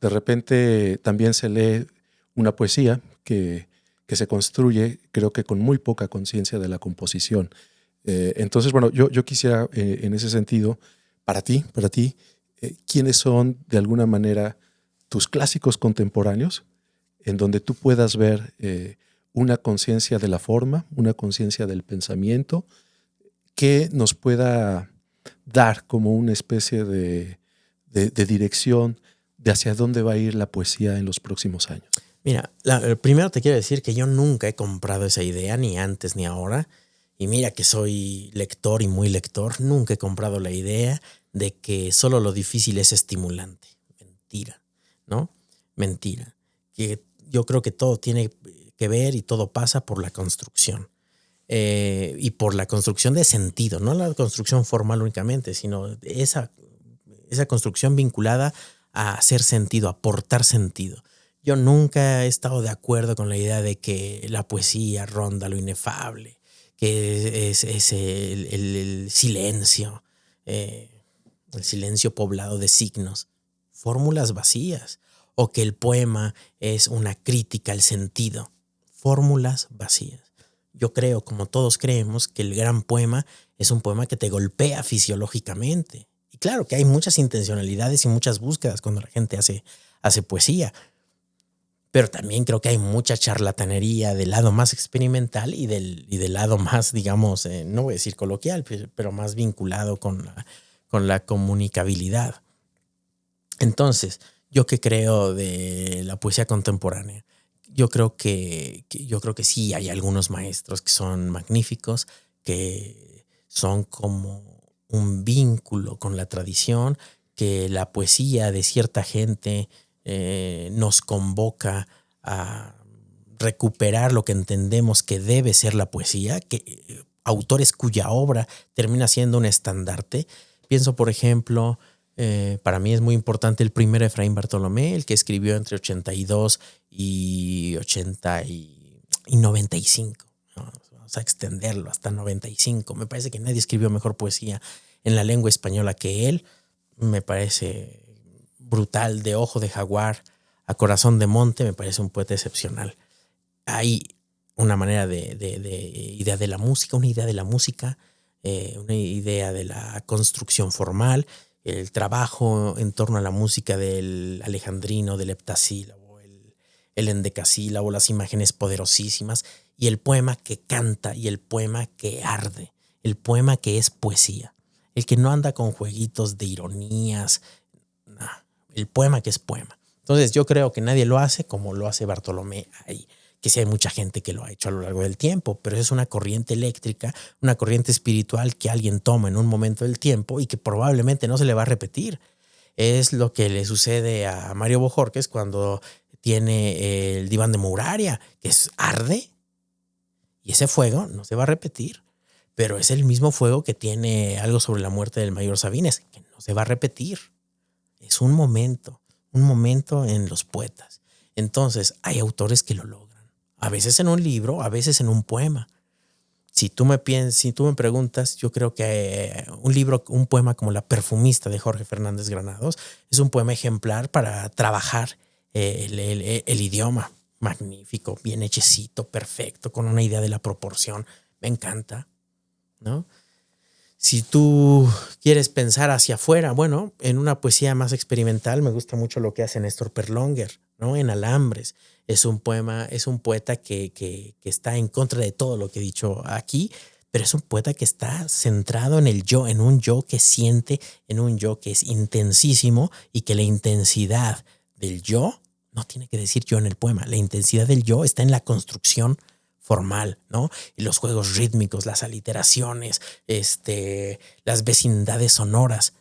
De repente también se lee una poesía que se construye, creo que con muy poca conciencia de la composición. Entonces, bueno, yo quisiera en ese sentido, para ti, ¿quiénes son de alguna manera tus clásicos contemporáneos en donde tú puedas ver una conciencia de la forma, una conciencia del pensamiento que nos pueda dar como una especie de dirección de hacia dónde va a ir la poesía en los próximos años? Mira, primero te quiero decir que yo nunca he comprado esa idea, ni antes ni ahora. Y mira que soy lector y muy lector. Nunca he comprado la idea de que solo lo difícil es estimulante. Mentira, ¿no? Mentira. Que yo creo que todo tiene que ver y todo pasa por la construcción. Y por la construcción de sentido, no la construcción formal únicamente, sino esa construcción vinculada a hacer sentido, a aportar sentido. Yo nunca he estado de acuerdo con la idea de que la poesía ronda lo inefable, que es el silencio, el silencio poblado de signos, fórmulas vacías, o que el poema es una crítica al sentido, fórmulas vacías. Yo creo, como todos creemos, que el gran poema es un poema que te golpea fisiológicamente. Y claro que hay muchas intencionalidades y muchas búsquedas cuando la gente hace poesía. Pero también creo que hay mucha charlatanería del lado más experimental y del lado más, digamos, no voy a decir coloquial, pero más vinculado con la comunicabilidad. Entonces, ¿yo qué creo de la poesía contemporánea? Yo creo que sí hay algunos maestros que son magníficos, que son como un vínculo con la tradición, que la poesía de cierta gente nos convoca a recuperar lo que entendemos que debe ser la poesía, que autores cuya obra termina siendo un estandarte. Pienso, por ejemplo, para mí es muy importante el primer Efraín Bartolomé, el que escribió entre 82 y 95. Vamos a extenderlo hasta 95. Me parece que nadie escribió mejor poesía en la lengua española que él. Me parece brutal, de ojo de jaguar a corazón de monte, me parece un poeta excepcional. Hay una manera de idea de la música, una idea de la construcción formal, el trabajo en torno a la música del alejandrino, del heptasílabo, el endecasílabo, las imágenes poderosísimas y el poema que canta y el poema que arde, el poema que es poesía, el que no anda con jueguitos de ironías, no, el poema que es poema. Entonces yo creo que nadie lo hace como lo hace Bartolomé ahí. Que sí hay mucha gente que lo ha hecho a lo largo del tiempo, pero es una corriente eléctrica, una corriente espiritual que alguien toma en un momento del tiempo y que probablemente no se le va a repetir. Es lo que le sucede a Mario Bojorquez cuando tiene el Diván de Mouraria, que es arde, y ese fuego no se va a repetir, pero es el mismo fuego que tiene Algo sobre la muerte del mayor Sabines, que no se va a repetir. Es un momento en los poetas. Entonces hay autores que lo logran. A veces en un libro, a veces en un poema. Si tú me preguntas, yo creo que un poema como La perfumista de Jorge Fernández Granados es un poema ejemplar para trabajar el idioma. Magnífico, bien hechecito, perfecto, con una idea de la proporción. Me encanta, ¿no? Si tú quieres pensar hacia afuera, bueno, en una poesía más experimental me gusta mucho lo que hace Néstor Perlónguer, ¿no? En Alambres. Es un poeta que está en contra de todo lo que he dicho aquí, pero es un poeta que está centrado en el yo, en un yo que siente, en un yo que es intensísimo y que la intensidad del yo no tiene que decir yo en el poema. La intensidad del yo está en la construcción formal, ¿no? Y los juegos rítmicos, las aliteraciones, las vecindades sonoras.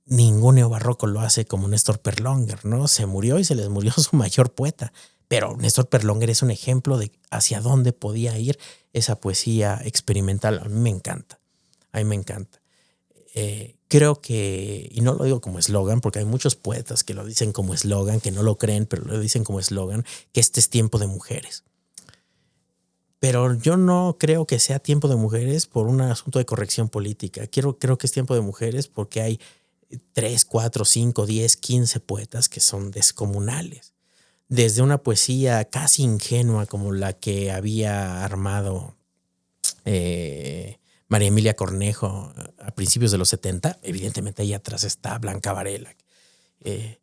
Ningún neobarroco lo hace como Néstor Perlonguer, ¿no? Se murió y se les murió su mayor poeta. Pero Néstor Perlonguer es un ejemplo de hacia dónde podía ir esa poesía experimental. A mí me encanta. A mí me encanta. Creo que, y no lo digo como eslogan, porque hay muchos poetas que lo dicen como eslogan, que no lo creen, pero lo dicen como eslogan, que este es tiempo de mujeres. Pero yo no creo que sea tiempo de mujeres por un asunto de corrección política. Creo que es tiempo de mujeres porque hay 3, 4, 5, 10, 15 poetas que son descomunales. Desde una poesía casi ingenua como la que había armado María Emilia Cornejo a principios de los 70, evidentemente ahí atrás está Blanca Varela, que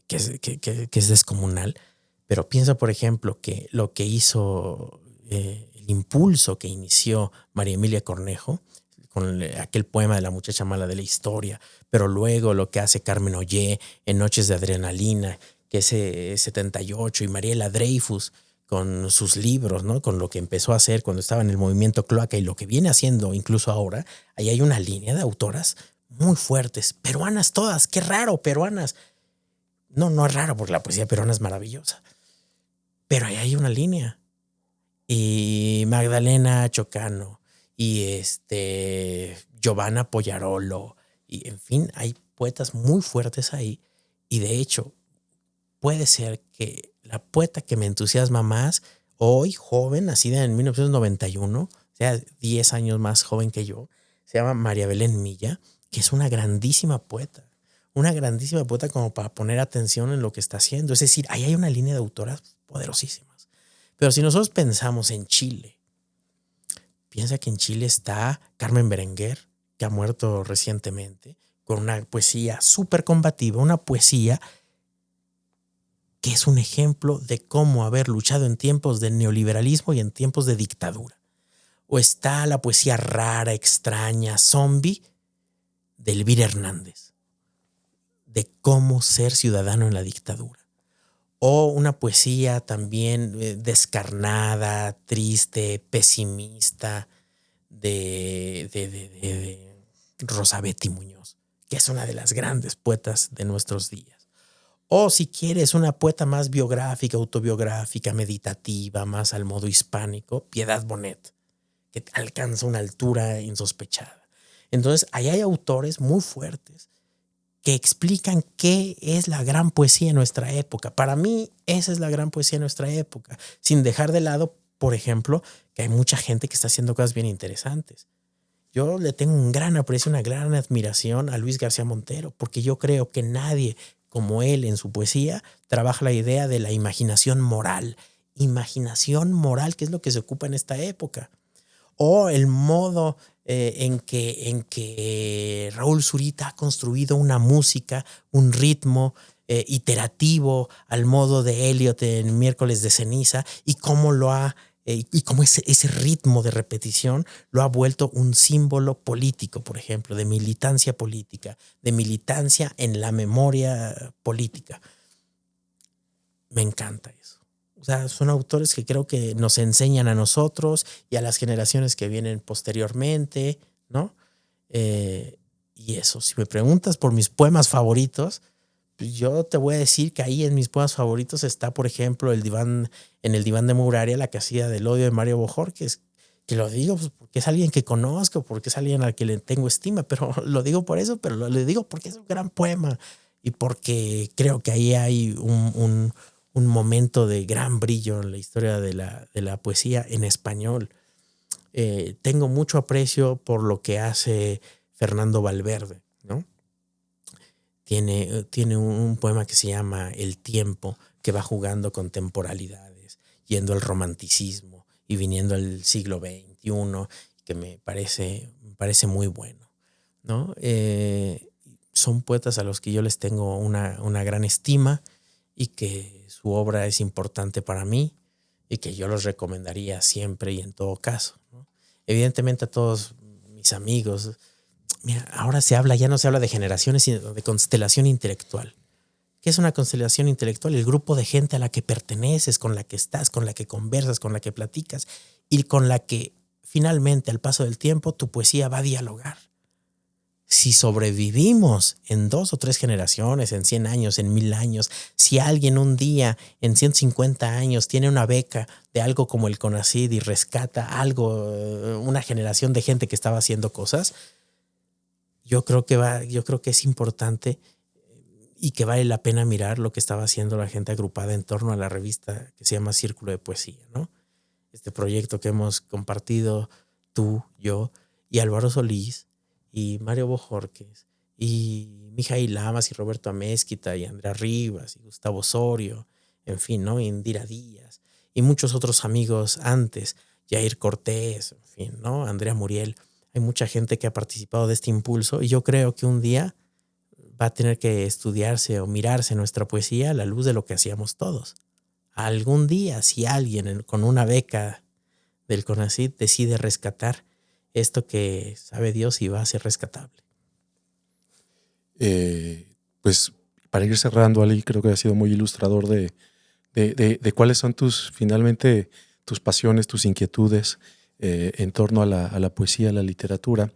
es descomunal. Pero piensa, por ejemplo, que lo que hizo, el impulso que inició María Emilia Cornejo con aquel poema de la muchacha mala de la historia, pero luego lo que hace Carmen Ollé en Noches de Adrenalina, que es 78, y Mariela Dreyfus con sus libros, ¿no? Con lo que empezó a hacer cuando estaba en el movimiento Cloaca y lo que viene haciendo incluso ahora. Ahí hay una línea de autoras muy fuertes, peruanas todas, qué raro, peruanas. No es raro porque la poesía peruana es maravillosa, pero ahí hay una línea. Y Magdalena Chocano y Giovanna Poyarolo, y en fin, hay poetas muy fuertes ahí. Y de hecho, puede ser que la poeta que me entusiasma más hoy, joven, nacida en 1991, o sea, 10 años más joven que yo, se llama María Belén Milla, que es una grandísima poeta como para poner atención en lo que está haciendo. Es decir, ahí hay una línea de autoras poderosísimas. Pero si nosotros pensamos en Chile, piensa que en Chile está Carmen Berenguer, que ha muerto recientemente, con una poesía súper combativa, una poesía que es un ejemplo de cómo haber luchado en tiempos de neoliberalismo y en tiempos de dictadura. O está la poesía rara, extraña, zombie de Elvira Hernández, de cómo ser ciudadano en la dictadura. O una poesía también descarnada, triste, pesimista de Rosa Betty Muñoz, que es una de las grandes poetas de nuestros días. O si quieres una poeta más biográfica, autobiográfica, meditativa, más al modo hispánico, Piedad Bonet, que alcanza una altura insospechada. Entonces, ahí hay autores muy fuertes que explican qué es la gran poesía en nuestra época. Para mí, esa es la gran poesía en nuestra época, sin dejar de lado, por ejemplo, que hay mucha gente que está haciendo cosas bien interesantes. Yo le tengo un gran aprecio, una gran admiración a Luis García Montero, porque yo creo que nadie como él en su poesía trabaja la idea de la imaginación moral. Imaginación moral, que es lo que se ocupa en esta época. O el modo en que Raúl Zurita ha construido una música, un ritmo iterativo al modo de Eliot en Miércoles de Ceniza, y cómo lo ha y cómo ese ritmo de repetición lo ha vuelto un símbolo político, por ejemplo, de militancia política, de militancia en la memoria política. Me encanta eso. O sea, son autores que creo que nos enseñan a nosotros y a las generaciones que vienen posteriormente, ¿no? Y eso, si me preguntas por mis poemas favoritos, pues yo te voy a decir que ahí en mis poemas favoritos está, por ejemplo, en el diván de Muraria, la casilla del odio de Mario Bojorquez, que lo digo pues, porque es alguien que conozco, porque es alguien al que le tengo estima, pero lo digo por eso, pero lo digo porque es un gran poema y porque creo que ahí hay un momento de gran brillo en la historia de la poesía en español. Tengo mucho aprecio por lo que hace Fernando Valverde, ¿no? Tiene un poema que se llama El tiempo, que va jugando con temporalidades, yendo al romanticismo y viniendo al siglo XXI, que me parece muy bueno, ¿no? Son poetas a los que yo les tengo una gran estima y que su obra es importante para mí y que yo los recomendaría siempre y en todo caso, ¿no? evidentemente a todos mis amigos. Mira, ahora ya no se habla de generaciones, sino de constelación intelectual. ¿Qué es una constelación intelectual? El grupo de gente a la que perteneces, con la que estás, con la que conversas, con la que platicas y con la que finalmente al paso del tiempo tu poesía va a dialogar. Si sobrevivimos en 2 o 3 generaciones, en 100 años, en 1000 años, si alguien un día en 150 años tiene una beca de algo como el CONACYT y rescata algo, una generación de gente que estaba haciendo cosas, yo creo que es importante y que vale la pena mirar lo que estaba haciendo la gente agrupada en torno a la revista que se llama Círculo de Poesía, ¿no? Este proyecto que hemos compartido tú, yo y Álvaro Solís y Mario Bojorquez y Mijail Lamas y Roberto Amezquita y Andrea Rivas y Gustavo Osorio, en fin, ¿no? Indira Díaz y muchos otros amigos antes, Jair Cortés, en fin, ¿no? Andrea Muriel. Hay mucha gente que ha participado de este impulso y yo creo que un día va a tener que estudiarse o mirarse nuestra poesía a la luz de lo que hacíamos todos. Algún día, si alguien con una beca del CONACYT decide rescatar esto que sabe Dios si va a ser rescatable. Pues para ir cerrando, Ali, creo que ha sido muy ilustrador de cuáles son finalmente tus pasiones, tus inquietudes en torno a la poesía, a la literatura.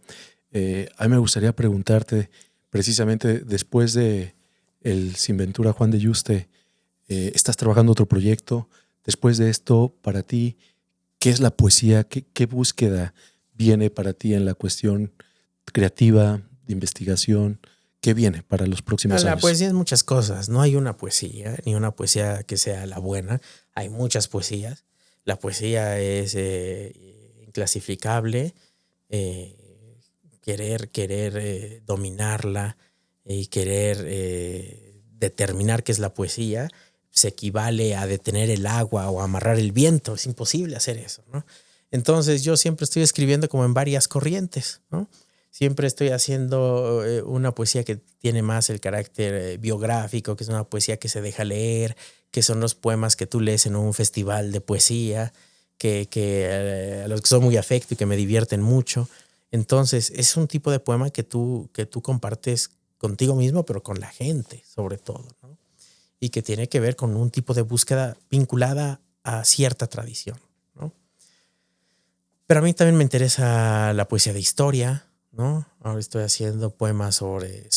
A mí me gustaría preguntarte, precisamente después de el Sin Ventura Juan de Yuste, estás trabajando otro proyecto. Después de esto, para ti, ¿qué es la poesía? ¿Qué búsqueda viene para ti en la cuestión creativa, de investigación? ¿Qué viene para los próximos años? La poesía es muchas cosas. No hay una poesía, ni una poesía que sea la buena. Hay muchas poesías. La poesía es inclasificable. Querer dominarla y querer determinar qué es la poesía se equivale a detener el agua o amarrar el viento. Es imposible hacer eso, ¿no? Entonces yo siempre estoy escribiendo como en varias corrientes, ¿no? Siempre estoy haciendo una poesía que tiene más el carácter biográfico, que es una poesía que se deja leer, que son los poemas que tú lees en un festival de poesía, que a los que soy muy afecto y que me divierten mucho. Entonces es un tipo de poema que tú compartes contigo mismo, pero con la gente sobre todo, ¿no? Y que tiene que ver con un tipo de búsqueda vinculada a cierta tradición, ¿no? Pero a mí también me interesa la poesía de historia, ¿no? Ahora estoy haciendo poemas sobre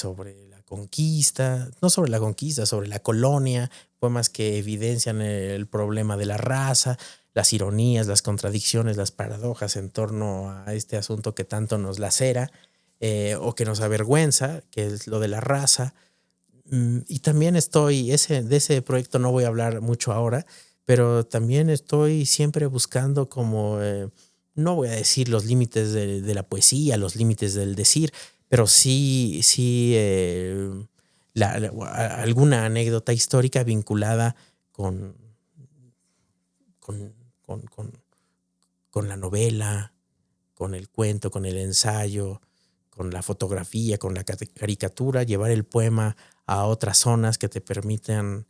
la conquista, no sobre la conquista, sobre la colonia, poemas que evidencian el problema de la raza, las ironías, las contradicciones, las paradojas en torno a este asunto que tanto nos lacera o que nos avergüenza, que es lo de la raza. Y también de ese proyecto no voy a hablar mucho ahora, pero también estoy siempre buscando como, no voy a decir los límites de la poesía, los límites del decir, pero sí alguna anécdota histórica vinculada con, con, con, con, con la novela, con el cuento, con el ensayo, con la fotografía, con la caricatura, llevar el poema a otras zonas que te permitan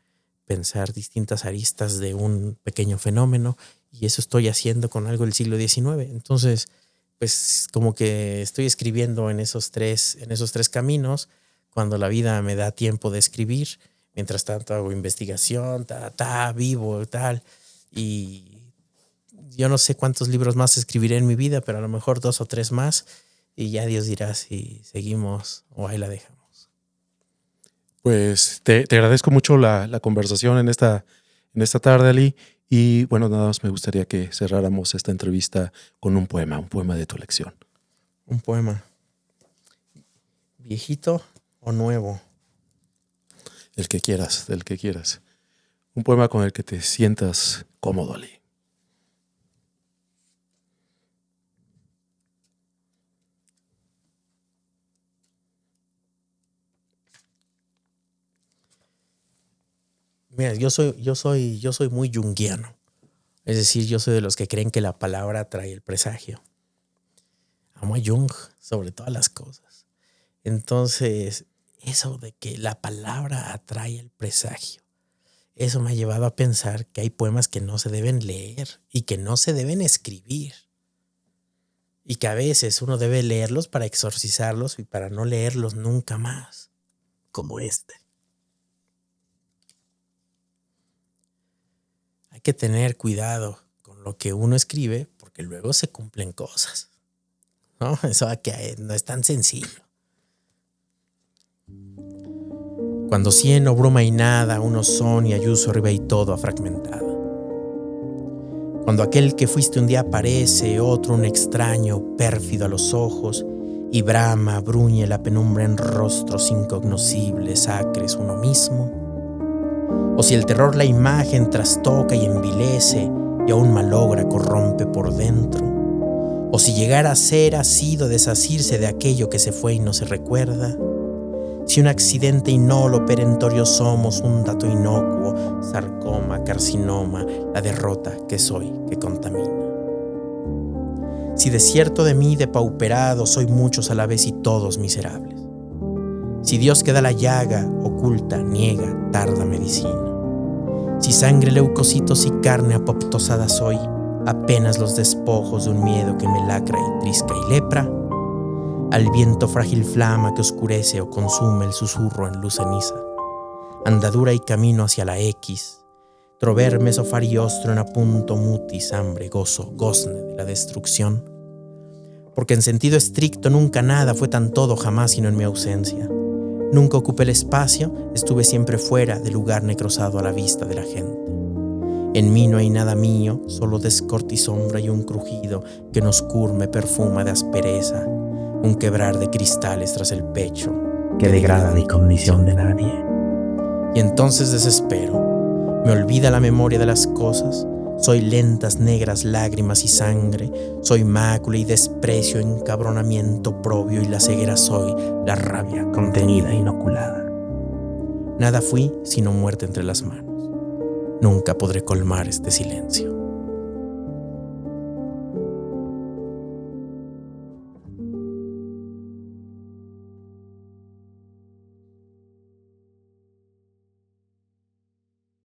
pensar distintas aristas de un pequeño fenómeno, y eso estoy haciendo con algo del siglo XIX. Entonces, pues como que estoy escribiendo en esos tres caminos, cuando la vida me da tiempo de escribir, mientras tanto hago investigación, vivo, tal, y yo no sé cuántos libros más escribiré en mi vida, pero a lo mejor 2 o 3 más, y ya Dios dirá si seguimos o ahí la dejamos. Pues te agradezco mucho la conversación en esta tarde, Ali. Y bueno, nada más me gustaría que cerráramos esta entrevista con un poema de tu elección. Un poema. ¿Viejito o nuevo? El que quieras, del que quieras. Un poema con el que te sientas cómodo, Ali. Mira, yo soy muy junguiano. Es decir, yo soy de los que creen que la palabra trae el presagio. Amo a Jung sobre todas las cosas. Entonces, eso de que la palabra atrae el presagio, eso me ha llevado a pensar que hay poemas que no se deben leer y que no se deben escribir. y que a veces uno debe leerlos para exorcizarlos y para no leerlos nunca más, como este. Hay que tener cuidado con lo que uno escribe porque luego se cumplen cosas, ¿no? Eso que no es tan sencillo. Cuando cieno, bruma y nada, unos son y ayuso arriba y todo ha fragmentado. Cuando aquel que fuiste un día aparece, otro un extraño, pérfido a los ojos, y brama, bruñe la penumbra en rostros incognoscibles, acres uno mismo. O si el terror la imagen trastoca y envilece, y aún malogra, corrompe por dentro. O si llegara a ser, ha sido desasirse de aquello que se fue y no se recuerda. Si un accidente inolo perentorio somos, un dato inocuo, sarcoma, carcinoma, la derrota que soy, que contamina. Si desierto de mí, depauperado, soy muchos a la vez y todos miserables. Si Dios queda la llaga, oculta, niega, tarda medicina. Si sangre, leucocitos y carne apoptosada soy, apenas los despojos de un miedo que me lacra y trisca y lepra, al viento frágil flama que oscurece o consume el susurro en luz ceniza, andadura y camino hacia la X, trover mesofariostro en apunto mutis, hambre, gozo, gozne de la destrucción, porque en sentido estricto nunca nada fue tan todo jamás sino en mi ausencia. Nunca ocupé el espacio, estuve siempre fuera del lugar necrosado a la vista de la gente. En mí no hay nada mío, solo descorte y sombra y un crujido que nos curme perfuma de aspereza, un quebrar de cristales tras el pecho que degrada la condición de nadie. Y entonces desespero, me olvida la memoria de las cosas, soy lentas negras lágrimas y sangre, soy mácula y desprecio, encabronamiento propio y la ceguera soy, la rabia contenida, inoculada. Nada fui sino muerte entre las manos, nunca podré colmar este silencio.